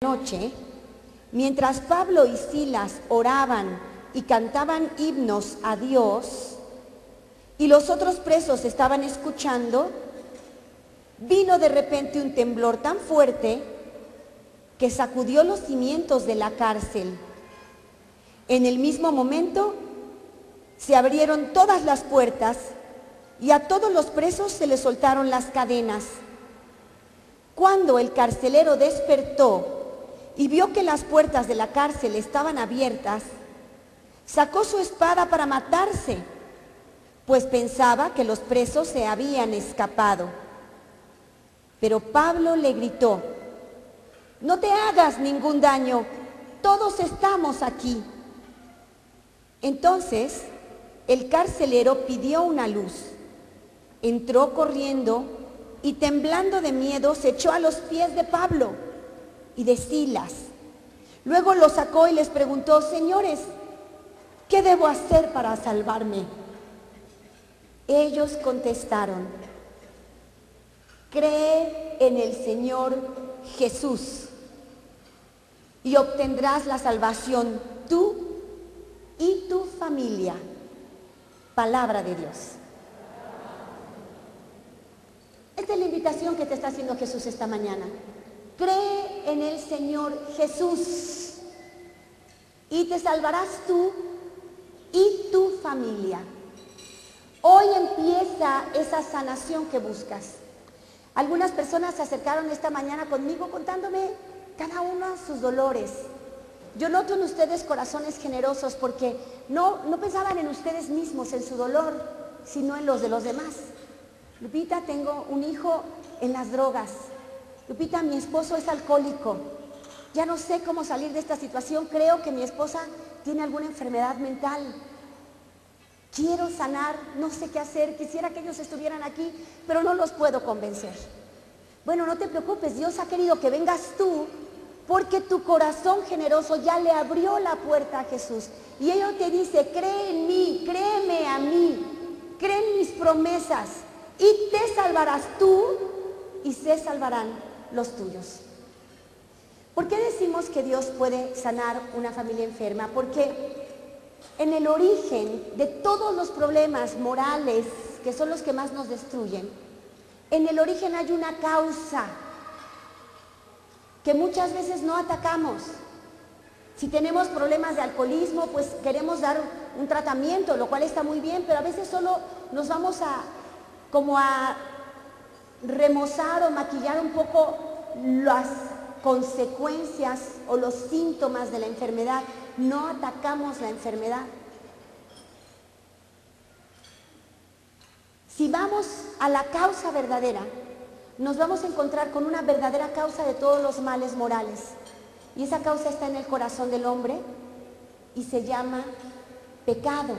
Noche, mientras Pablo y Silas oraban y cantaban himnos a Dios, y los otros presos estaban escuchando, vino de repente un temblor tan fuerte que sacudió los cimientos de la cárcel. En el mismo momento se abrieron todas las puertas y a todos los presos se les soltaron las cadenas. Cuando el carcelero despertó y vio que las puertas de la cárcel estaban abiertas, sacó su espada para matarse, pues pensaba que los presos se habían escapado. Pero Pablo le gritó: «No te hagas ningún daño, todos estamos aquí». Entonces el carcelero pidió una luz, entró corriendo y temblando de miedo se echó a los pies de Pablo y de Silas. Luego los sacó y les preguntó: «Señores, ¿qué debo hacer para salvarme?». Ellos contestaron: «Cree en el Señor Jesús y obtendrás la salvación tú y tu familia». Palabra de Dios. Esta es la invitación que te está haciendo Jesús esta mañana. Cree en el Señor Jesús y te salvarás tú y tu familia. Hoy empieza esa sanación que buscas. Algunas personas se acercaron esta mañana conmigo contándome cada uno sus dolores. Yo noto en ustedes corazones generosos porque no pensaban en ustedes mismos, en su dolor, sino en los de los demás. Lupita, tengo un hijo en las drogas. Lupita, mi esposo es alcohólico. Ya no sé cómo salir de esta situación. Creo que mi esposa tiene alguna enfermedad mental. Quiero sanar, no sé qué hacer. Quisiera que ellos estuvieran aquí, pero no los puedo convencer. Bueno, no te preocupes, Dios ha querido que vengas tú porque tu corazón generoso ya le abrió la puerta a Jesús. Y Él te dice: cree en mí, créeme a mí, cree en mis promesas y te salvarás tú y se salvarán los tuyos. ¿Por qué decimos que Dios puede sanar una familia enferma? Porque en el origen de todos los problemas morales, que son los que más nos destruyen, en el origen hay una causa que muchas veces no atacamos. Si tenemos problemas de alcoholismo, pues queremos dar un tratamiento, lo cual está muy bien, pero a veces solo nos vamos a remozar o maquillar un poco las consecuencias o los síntomas de la enfermedad. No atacamos la enfermedad. Si vamos a la causa verdadera, nos vamos a encontrar con una verdadera causa de todos los males morales. Y esa causa está en el corazón del hombre y se llama pecado.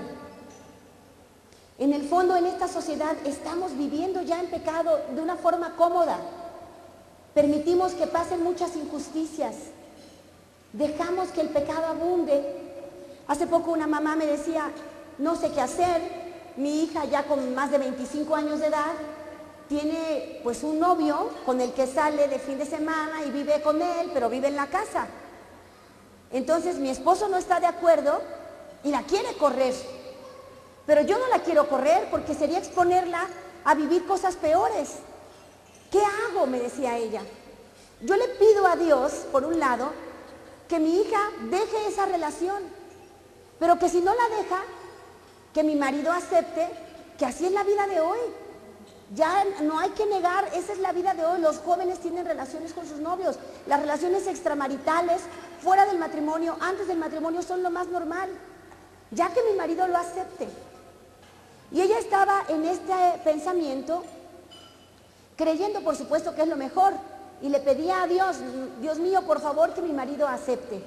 En el fondo, en esta sociedad estamos viviendo ya en pecado de una forma cómoda. Permitimos que pasen muchas injusticias. Dejamos que el pecado abunde. Hace poco una mamá me decía: no sé qué hacer. Mi hija, ya con más de 25 años de edad, tiene pues un novio con el que sale de fin de semana y vive con él, pero vive en la casa. Entonces mi esposo no está de acuerdo y la quiere correr. Pero yo no la quiero correr porque sería exponerla a vivir cosas peores. ¿Qué hago?, me decía ella. Yo le pido a Dios, por un lado, que mi hija deje esa relación, pero que si no la deja, que mi marido acepte que así es la vida de hoy. Ya no hay que negar, esa es la vida de hoy. Los jóvenes tienen relaciones con sus novios. Las relaciones extramaritales, fuera del matrimonio, antes del matrimonio, son lo más normal. Ya que mi marido lo acepte. Y ella estaba en este pensamiento, creyendo por supuesto que es lo mejor, y le pedía a Dios: Dios mío, por favor, que mi marido acepte.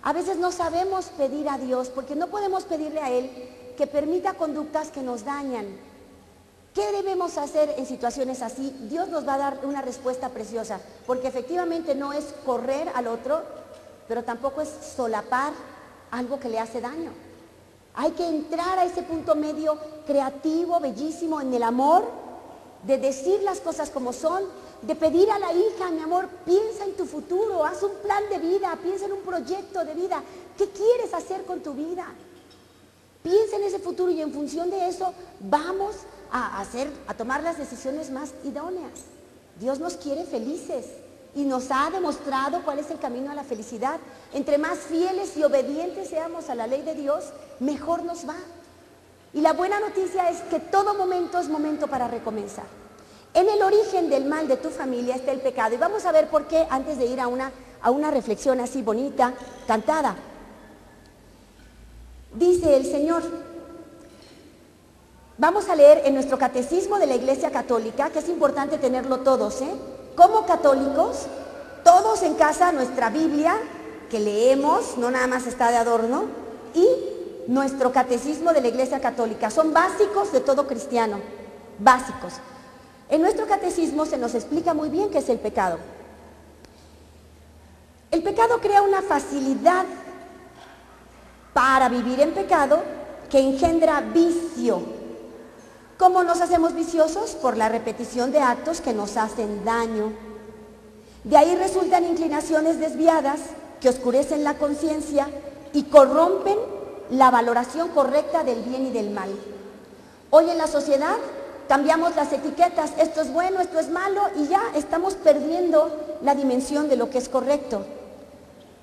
A veces no sabemos pedir a Dios porque no podemos pedirle a Él que permita conductas que nos dañan. ¿Qué debemos hacer en situaciones así? Dios nos va a dar una respuesta preciosa, porque efectivamente no es correr al otro, pero tampoco es solapar algo que le hace daño. Hay que entrar a ese punto medio creativo, bellísimo, en el amor, de decir las cosas como son, de pedir a la hija, mi amor, piensa en tu futuro, haz un plan de vida, piensa en un proyecto de vida. ¿Qué quieres hacer con tu vida? Piensa en ese futuro y en función de eso vamos a tomar las decisiones más idóneas. Dios nos quiere felices y nos ha demostrado cuál es el camino a la felicidad. Entre más fieles y obedientes seamos a la ley de Dios, mejor nos va. Y la buena noticia es que todo momento es momento para recomenzar. En el origen del mal de tu familia está el pecado. Y vamos a ver por qué antes de ir a una reflexión así bonita, cantada. Dice el Señor, vamos a leer en nuestro catecismo de la Iglesia Católica, que es importante tenerlo todos, como católicos, todos en casa, nuestra Biblia, que leemos, no nada más está de adorno, y nuestro catecismo de la Iglesia Católica, son básicos de todo cristiano, básicos. En nuestro catecismo se nos explica muy bien qué es el pecado. El pecado crea una facilidad para vivir en pecado que engendra vicio. ¿Cómo nos hacemos viciosos? Por la repetición de actos que nos hacen daño. De ahí resultan inclinaciones desviadas que oscurecen la conciencia y corrompen la valoración correcta del bien y del mal. Hoy en la sociedad cambiamos las etiquetas, esto es bueno, esto es malo, y ya estamos perdiendo la dimensión de lo que es correcto.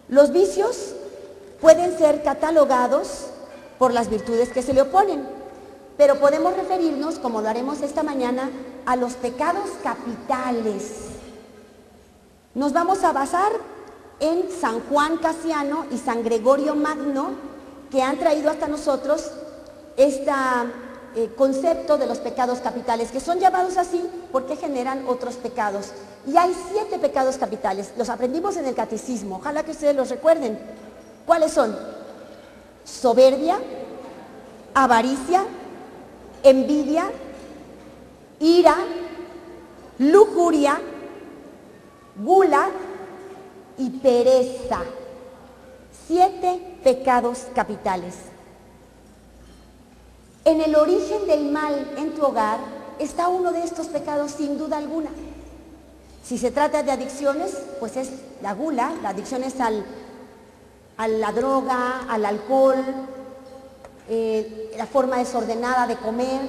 Los vicios pueden ser catalogados por las virtudes que se le oponen, pero podemos referirnos, como lo haremos esta mañana, a los pecados capitales. Nos vamos a basar en San Juan Casiano y San Gregorio Magno, que han traído hasta nosotros este concepto de los pecados capitales, que son llamados así porque generan otros pecados. Y hay 7 pecados capitales, los aprendimos en el catecismo, ojalá que ustedes los recuerden. ¿Cuáles son? Soberbia, avaricia, envidia, ira, lujuria, gula y pereza. 7 pecados capitales. En el origen del mal en tu hogar está uno de estos pecados sin duda alguna. Si se trata de adicciones, pues es la gula, la adicción es a la droga, al alcohol, la forma desordenada de comer,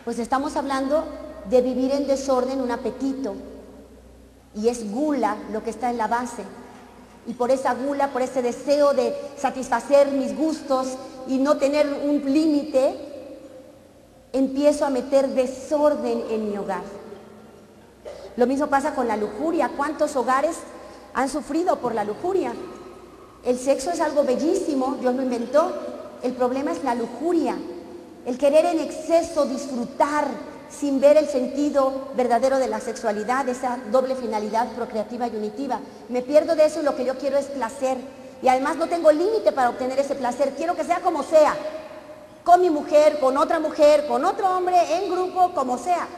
pues estamos hablando de vivir en desorden, un apetito, y es gula lo que está en la base. Y por esa gula, por ese deseo de satisfacer mis gustos y no tener un límite, empiezo a meter desorden en mi hogar. Lo mismo pasa con la lujuria. ¿Cuántos hogares han sufrido por la lujuria? El sexo es algo bellísimo, Dios lo inventó. El problema es la lujuria, el querer en exceso disfrutar sin ver el sentido verdadero de la sexualidad, esa doble finalidad procreativa y unitiva. Me pierdo de eso y lo que yo quiero es placer. Y además no tengo límite para obtener ese placer, quiero que sea como sea, con mi mujer, con otro hombre, en grupo, como sea.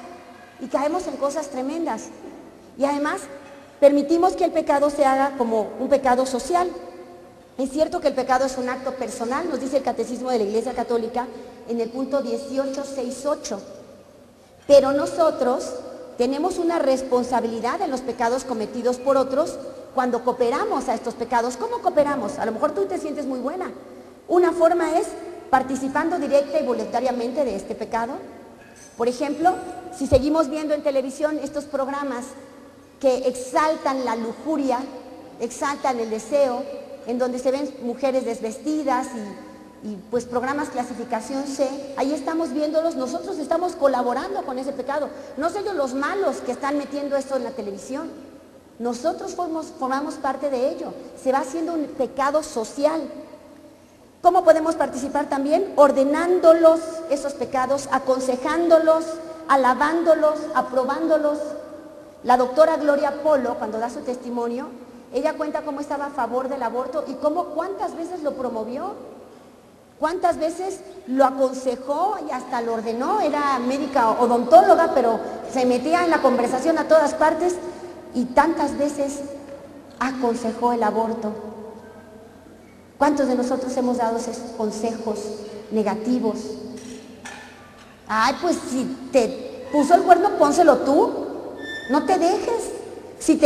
Y caemos en cosas tremendas. Y además permitimos que el pecado se haga como un pecado social. Es cierto que el pecado es un acto personal, nos dice el Catecismo de la Iglesia Católica en el punto 1868. Pero nosotros tenemos una responsabilidad en los pecados cometidos por otros cuando cooperamos a estos pecados. ¿Cómo cooperamos? A lo mejor tú te sientes muy buena. Una forma es participando directa y voluntariamente de este pecado. Por ejemplo, si seguimos viendo en televisión estos programas que exaltan la lujuria, exaltan el deseo, en donde se ven mujeres desvestidas y pues programas clasificación C, ahí estamos viéndolos, nosotros estamos colaborando con ese pecado. No son ellos los malos que están metiendo esto en la televisión, nosotros formamos parte de ello, se va haciendo un pecado social. ¿Cómo podemos participar también? Ordenándolos, esos pecados, aconsejándolos, alabándolos, aprobándolos. La doctora Gloria Polo, cuando da su testimonio, ella cuenta cómo estaba a favor del aborto y cuántas veces lo promovió, cuántas veces lo aconsejó y hasta lo ordenó. Era médica odontóloga, pero se metía en la conversación a todas partes y tantas veces aconsejó el aborto. ¿Cuántos de nosotros hemos dado esos consejos negativos? Ay, pues si te puso el cuerno, pónselo tú. No te dejes. Si te